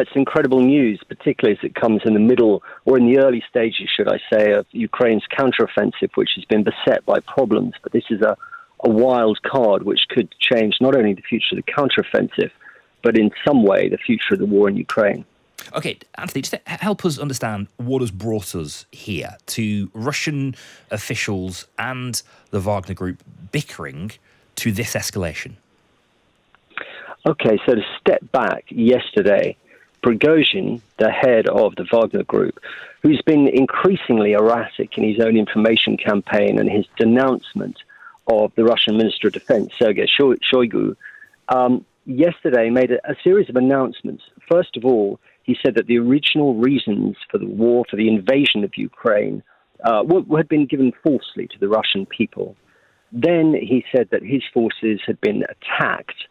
It's incredible news, particularly as it comes in the middle, or in the early stages, should I say, of Ukraine's counteroffensive, which has been beset by problems. But this is a wild card which could change not only the future of the counteroffensive, but in some way the future of the war in Ukraine. Okay, Anthony, just help us understand what has brought us here to Russian officials and the Wagner group bickering to this escalation. Okay, so to step back, yesterday, Prigozhin, the head of the Wagner group, who's been increasingly erratic in his own information campaign and his denouncement of the Russian Minister of Defense, Sergei Shoigu, yesterday made a series of announcements. First of all, he said that the original reasons for the war, for the invasion of Ukraine, had been given falsely to the Russian people. Then he said that his forces had been attacked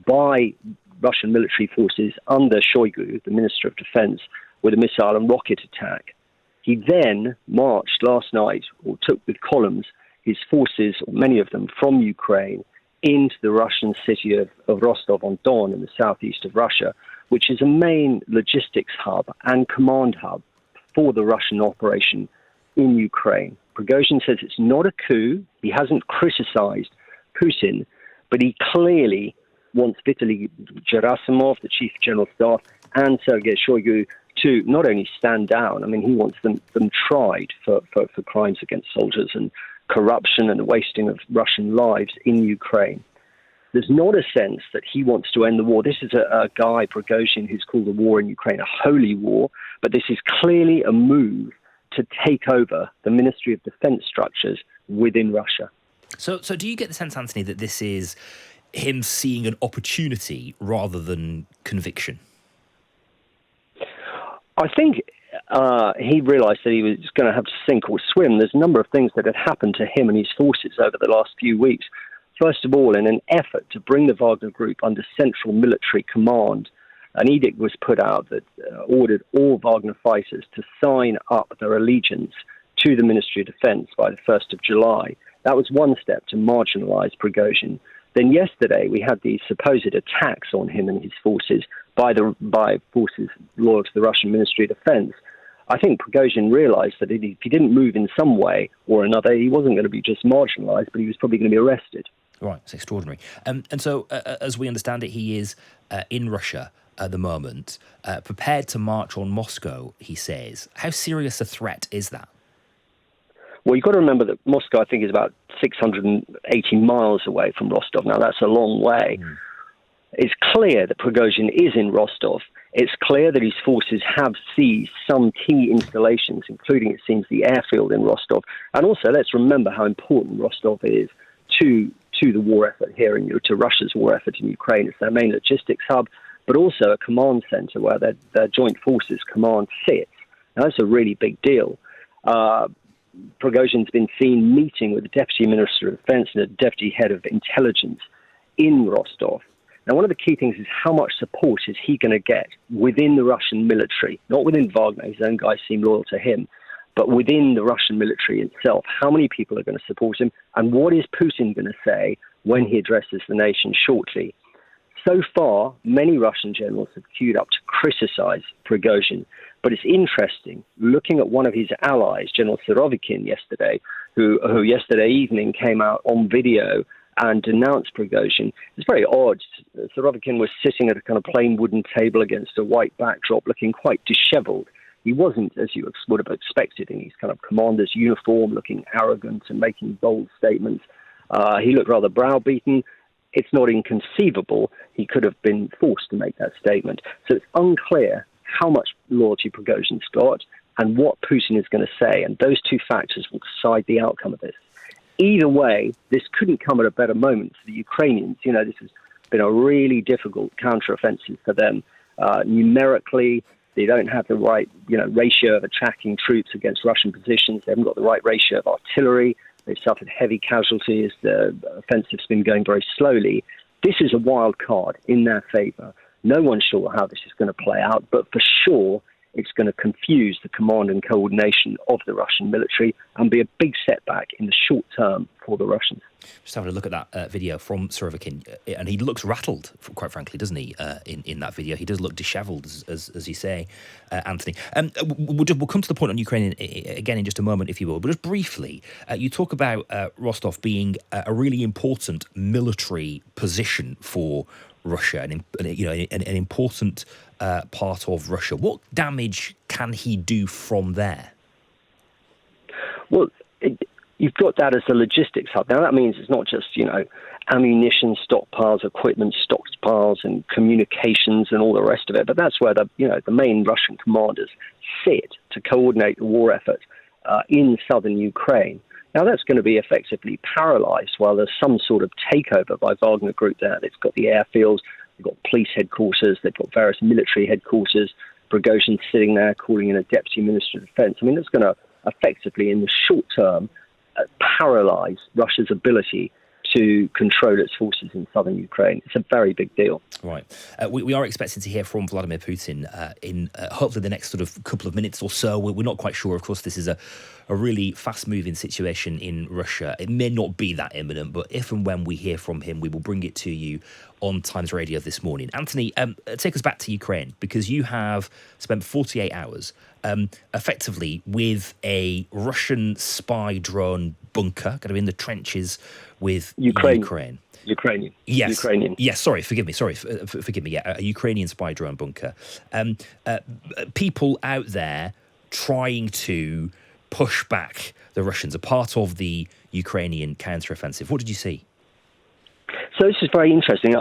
by Russian military forces under Shoigu, the Minister of Defense, with a missile and rocket attack. He then marched last night, or took with columns, his forces, or many of them, from Ukraine into the Russian city of Rostov-on-Don in the southeast of Russia, which is a main logistics hub and command hub for the Russian operation in Ukraine. Prigozhin says it's not a coup. He hasn't criticized Putin, but he clearly wants Vitaly Gerasimov, the chief general staff, and Sergei Shoigu to not only stand down, I mean, he wants them tried for crimes against soldiers and corruption and the wasting of Russian lives in Ukraine. There's not a sense that he wants to end the war. This is a guy, Prigozhin, who's called the war in Ukraine a holy war, but this is clearly a move to take over the Ministry of Defense structures within Russia. So do you get the sense, Anthony, that this is him seeing an opportunity rather than conviction? I think he realised that he was going to have to sink or swim. There's a number of things that had happened to him and his forces over the last few weeks. First of all, in an effort to bring the Wagner group under central military command, an edict was put out that ordered all Wagner fighters to sign up their allegiance to the Ministry of Defense by the 1st of July. That was one step to marginalise Prigozhin. Then yesterday we had these supposed attacks on him and his forces by forces loyal to the Russian Ministry of Defense. I think Prigozhin realised that if he didn't move in some way or another, he wasn't going to be just marginalised, but he was probably going to be arrested. Right, it's extraordinary. And so, as we understand it, he is in Russia at the moment, prepared to march on Moscow, he says. How serious a threat is that? Well, you've got to remember that Moscow, I think, is about 680 miles away from Rostov. Now, that's a long way. It's clear that Prigozhin is in Rostov. It's clear that his forces have seized some key installations, including, it seems, the airfield in Rostov. And also, let's remember how important Rostov is to the war effort here, to Russia's war effort in Ukraine. It's their main logistics hub, but also a command center where their joint forces command sits. Now, that's a really big deal. Prigozhin's been seen meeting with the Deputy Minister of Defense and the Deputy Head of Intelligence in Rostov. Now, one of the key things is how much support is he going to get within the Russian military, not within Wagner, his own guys seem loyal to him, but within the Russian military itself. How many people are going to support him, and what is Putin going to say when he addresses the nation shortly? So far, many Russian generals have queued up to criticize Prigozhin, but it's interesting, looking at one of his allies, General Surovikin, yesterday, who yesterday evening came out on video and denounced Prigozhin. It's very odd. Surovikin was sitting at a kind of plain wooden table against a white backdrop, looking quite disheveled. He wasn't, as you would have expected, in his kind of commander's uniform, looking arrogant and making bold statements. He looked rather browbeaten. It's not inconceivable he could have been forced to make that statement. So it's unclear how much loyalty Prigozhin's got and what Putin is going to say. And those two factors will decide the outcome of this. Either way, this couldn't come at a better moment for the Ukrainians. You know, this has been a really difficult counteroffensive for them. Numerically, they don't have the right, ratio of attacking troops against Russian positions. They haven't got the right ratio of artillery. They've suffered heavy casualties. The offensive's been going very slowly. This is a wild card in their favour. No one's sure how this is going to play out, but for sure, It's going to confuse the command and coordination of the Russian military and be a big setback in the short term for the Russians. Just having a look at that video from Surovikin, and he looks rattled, quite frankly, doesn't he? In that video, he does look dishevelled, as you say, Anthony. We'll come to the point on Ukraine again in just a moment, if you will. But just briefly, you talk about Rostov being a really important military position for Russia, and an important part of Russia. What damage can he do from there? Well, you've got that as a logistics hub. Now, that means it's not just, ammunition stockpiles, equipment stockpiles, and communications and all the rest of it, but that's where the main Russian commanders sit to coordinate the war effort in southern Ukraine. Now, that's going to be effectively paralyzed while there's some sort of takeover by Wagner Group there. They've got the airfields, they've got police headquarters, they've got various military headquarters. Prigozhin sitting there calling in a deputy minister of defense. I mean, it's going to effectively, in the short term, paralyze Russia's ability to control its forces in southern Ukraine. It's a very big deal. Right. We are expecting to hear from Vladimir Putin in hopefully the next sort of couple of minutes or so. We're not quite sure. Of course, this is a really fast-moving situation in Russia. It may not be that imminent, but if and when we hear from him, we will bring it to you on Times Radio this morning. Anthony, take us back to Ukraine, because you have spent 48 hours effectively with a Russian spy drone bunker, kind of in the trenches with Ukraine. Ukrainian. Yes. Ukrainian. Yes. Sorry. Forgive me. Yeah, a Ukrainian spy drone bunker. People out there trying to push back the Russians, a part of the Ukrainian counteroffensive. What did you see? So this is very interesting.